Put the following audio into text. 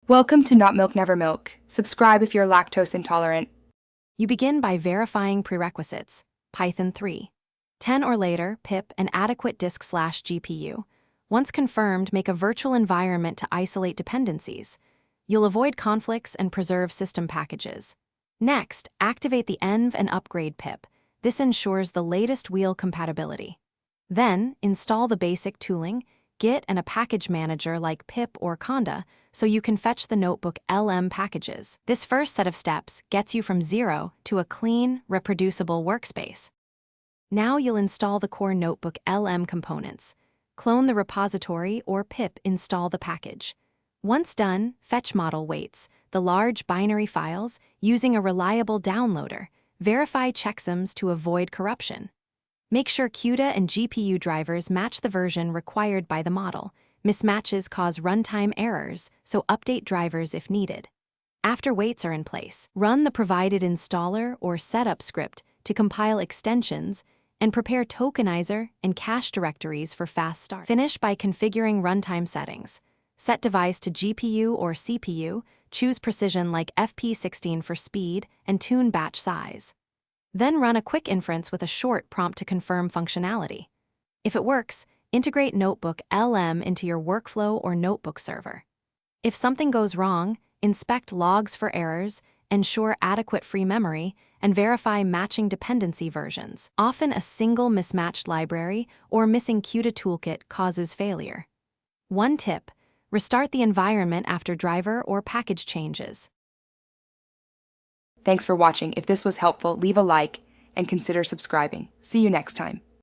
Welcome to Not Milk Never Milk. Subscribe if you're lactose intolerant. You begin by verifying prerequisites, Python 3. 10 or later, pip an adequate disk/GPU. Once confirmed, make a virtual environment to isolate dependencies. You'll avoid conflicts and preserve system packages. Next, activate the env and upgrade pip. This ensures the latest wheel compatibility. Then, install the basic tooling, Git and a package manager like pip or conda, so you can fetch the notebook LM packages. This first set of steps gets you from zero to a clean, reproducible workspace. Now you'll install the core notebook LM components. Clone the repository or pip install the package. Once done, fetch model weights, the large binary files, using a reliable downloader. Verify checksums to avoid corruption. Make sure CUDA and GPU drivers match the version required by the model. Mismatches cause runtime errors, so update drivers if needed. After weights are in place, run the provided installer or setup script to compile extensions and prepare tokenizer and cache directories for fast start. Finish by configuring runtime settings. Set device to GPU or CPU, choose precision like FP16 for speed, and tune batch size. Then run a quick inference with a short prompt to confirm functionality. If it works, integrate Notebook LM into your workflow or notebook server. If something goes wrong, inspect logs for errors, ensure adequate free memory, and verify matching dependency versions. Often a single mismatched library or missing CUDA toolkit causes failure. One tip: restart the environment after driver or package changes. Thanks for watching. If this was helpful, leave a like and consider subscribing. See you next time.